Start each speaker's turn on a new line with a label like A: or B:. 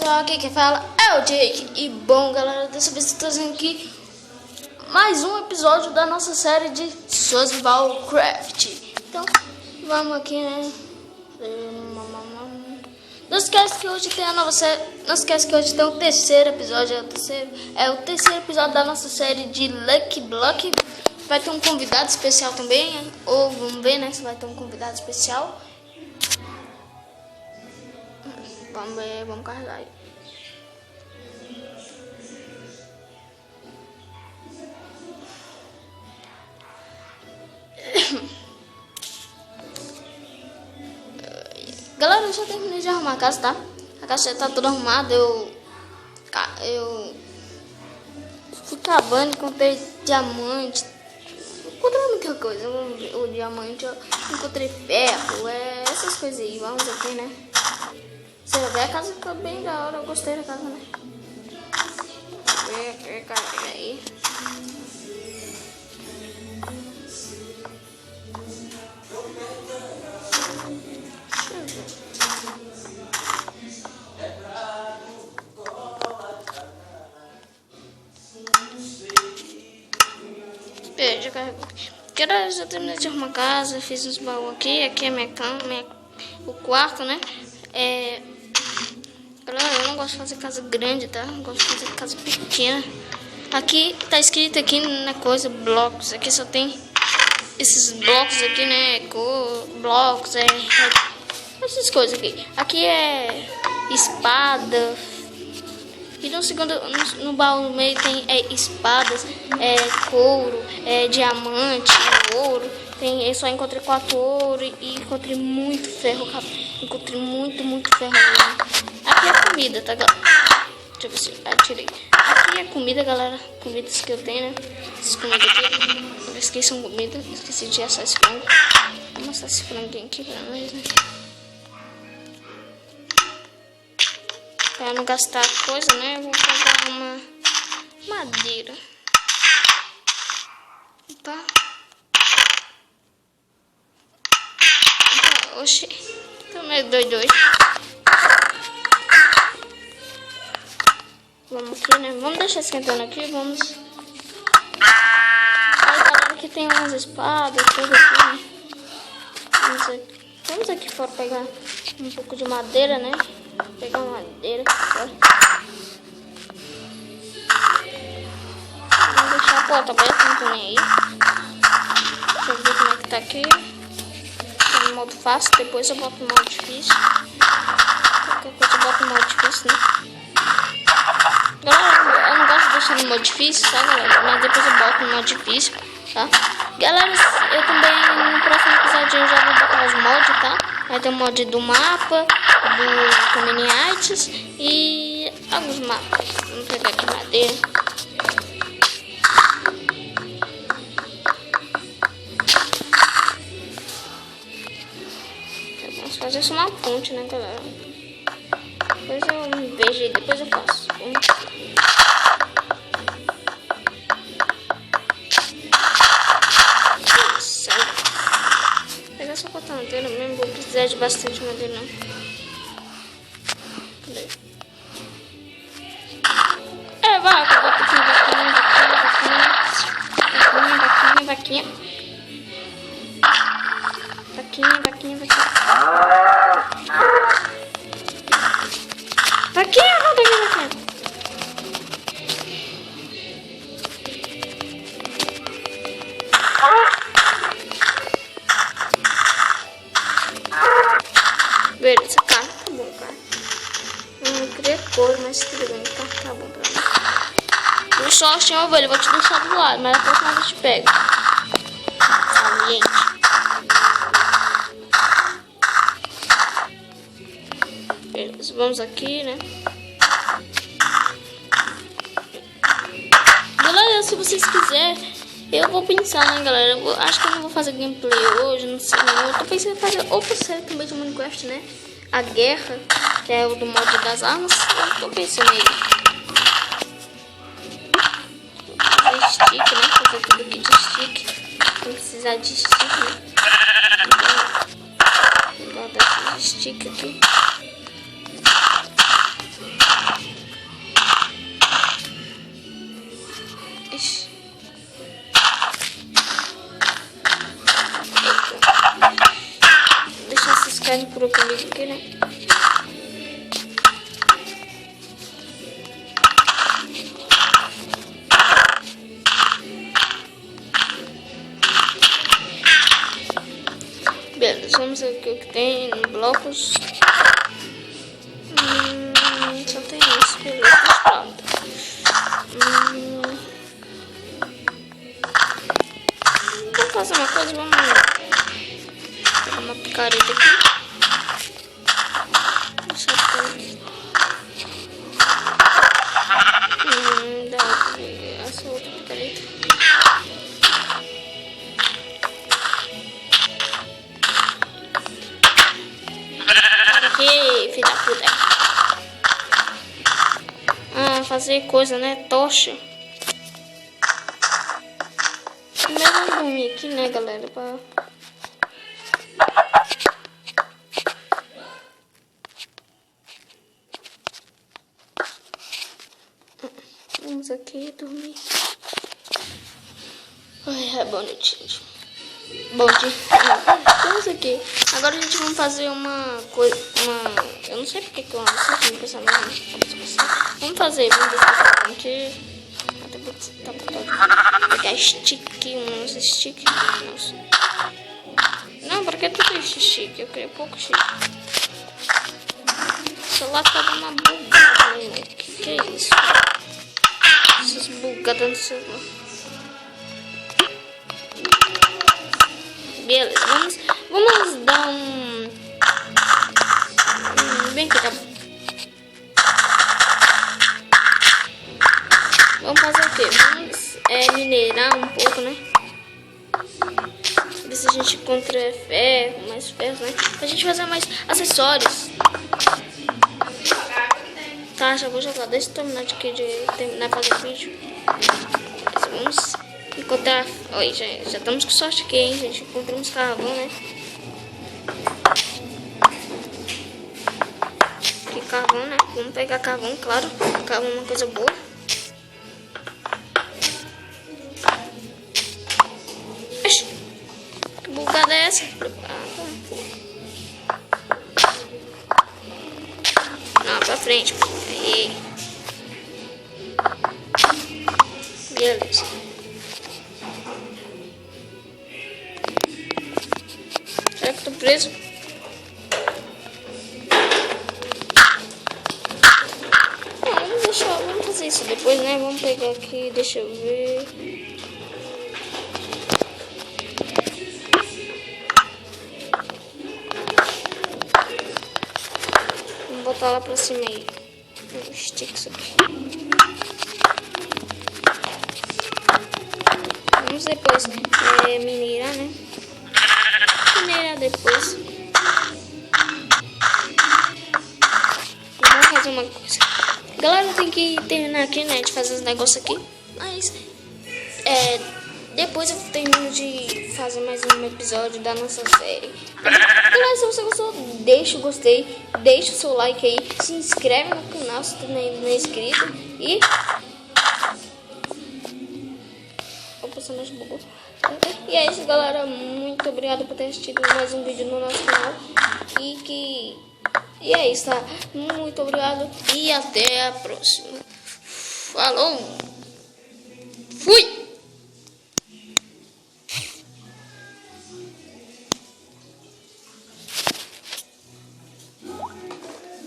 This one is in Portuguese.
A: pessoal, aqui quem fala é o Jake. E bom galera, dessa vez estou trazendo aqui mais um episódio da nossa série de Survival Craft. Então vamos aqui, né? Não esquece que hoje tem a nova série. Não esquece que hoje tem o terceiro episódio. É o terceiro episódio da nossa série de Lucky Block. Vai ter um convidado especial também. Ou vamos ver, né? Se vai ter um convidado especial. Vamos ver, vamos carregar aí. Galera, eu já terminei de arrumar a casa, tá? A casa já tá toda arrumada. Eu fui cavando, encontrei diamante. Encontrei muita coisa. O diamante, eu encontrei ferro, essas coisas aí. Vamos aqui, né? Você vai ver, a casa ficou bem da hora. Eu gostei da casa, né? Carrega aí. Já carregou. Eu já terminei de arrumar a casa, fiz uns baús aqui. Aqui é minha cama, o quarto, né? Galera, eu não gosto de fazer casa grande, tá? Eu gosto de fazer casa pequena. Aqui tá escrito aqui na coisa blocos. Aqui só tem esses blocos aqui, né? Blocos, essas coisas aqui. Aqui é espada. E no segundo, no baú no meio tem espadas, couro, diamante, ouro. Eu só encontrei 4 ouro e encontrei muito ferro. Encontrei muito ferro. Aqui é comida, tá, galera? Deixa eu ver se eu tirei. Aqui é comida, galera. Comidas que eu tenho, né? Essas comidas aqui. Eu esqueci uma comida. Esqueci de assar esse frango. Vou mostrar esse franguinho aqui pra nós, né? Pra não gastar coisa, né? Eu vou pegar uma madeira. Tá? Oxi. Tô meio doido hoje. Vamos aqui, né? Vamos deixar esquentando aqui. Vamos. Aí, galera, aqui tem umas espadas, tudo aqui, né? Vamos aqui fora pegar um pouco de madeira, né? Pegar uma madeira. Vamos deixar a porta aberta, não tô nem aí. Deixa eu ver como é que tá aqui. Tá no modo fácil, depois eu boto no modo difícil. Qualquer coisa eu boto no modo difícil, né? Galera, eu não gosto de deixar no modo difícil, tá, galera? Mas depois eu boto no modo difícil, tá? Galera, eu também, no próximo episódio, eu já vou botar os mods, tá? Vai ter o mod do mapa, do Communities e alguns mapas. Vamos pegar aqui madeira. Vamos fazer só uma ponte, né, galera? Depois eu vejo e depois eu faço. Pegar só com a madeira mesmo, vou precisar de bastante madeira não. Cadê? Vai, eu boto aqui vaquinha. Vaquinha, não peguei vaquinha. Beleza, tá bom, cara. Não queria cor, mas tudo bem, tá bom pra mim. Eu só achei uma ovelha, vou te deixar do lado, mas a próxima vez eu te pego. Gente. Beleza, vamos aqui, né? Galera, se vocês quiserem, eu vou pensar, né, galera? Acho que eu não vou fazer gameplay hoje, não sei não. Eu tô pensando em fazer outra série também de Minecraft, né? A guerra, que é o do mod das armas. Eu tô pensando aí. Fazer stick, né? Fazer tudo aqui de stick. Vou precisar de stick, né? Vou botar esses stick aqui. caindo por aqui, né? Beleza, vamos ver o que tem no blocos. Só tem isso, beleza, pronto. Vamos fazer uma coisa, vamos pegar uma picareta aqui. Deixa eu dá essa outra picareta. Aqui, filha da puta. Fazer coisa, né? Tocha. Primeiro vamos dormir aqui, né, galera? Vamos aqui dormir. Ai, é bonitinho. Bom dia. Vamos aqui. Agora a gente vai fazer uma coisa. Eu não sei porque que eu não sei pensar mesmo. Vamos fazer. Vamos ver aqui. Tá botando. Vou pegar stick. Uns stick. Nossa. Não, porque tudo isso stick. Eu queria pouco stick. O celular tá dando uma bugada, né? Que é isso? Essas bugadas no celular. Beleza, vamos dar bem que tá. Vamos fazer o quê? Vamos minerar um pouco, né? Ver se a gente encontra ferro, mais ferro, né? Pra gente fazer mais acessórios. Tá, já vou jogar. Deixa eu terminar de terminar de fazer o vídeo. Vamos encontrar. Oi, já estamos com sorte aqui, hein, gente? Encontramos carvão, né? Aqui carvão, né? Vamos pegar carvão, claro. Carvão é uma coisa boa. Oxi, que bugada é essa? Não, pra frente. Aí. Beleza. Será que eu tô preso? Vamos fazer isso depois, né? Vamos pegar aqui, deixa eu ver. Vamos botar lá pra cima aí. Vou esticar isso aqui. Vamos depois minerar, né? Minerar depois. Vamos fazer uma coisa. Galera, eu tenho que terminar aqui, né? De fazer os negócios aqui. Mas depois eu termino de fazer mais um episódio da nossa série. Galera, se você gostou, deixa o gostei, deixa o seu like aí, se inscreve no canal se você ainda não é inscrito e o personagem bugou. E é isso, galera, muito obrigado por ter assistido mais um vídeo no nosso canal e é isso, tá? Muito obrigado e até a próxima. Falou! Fui!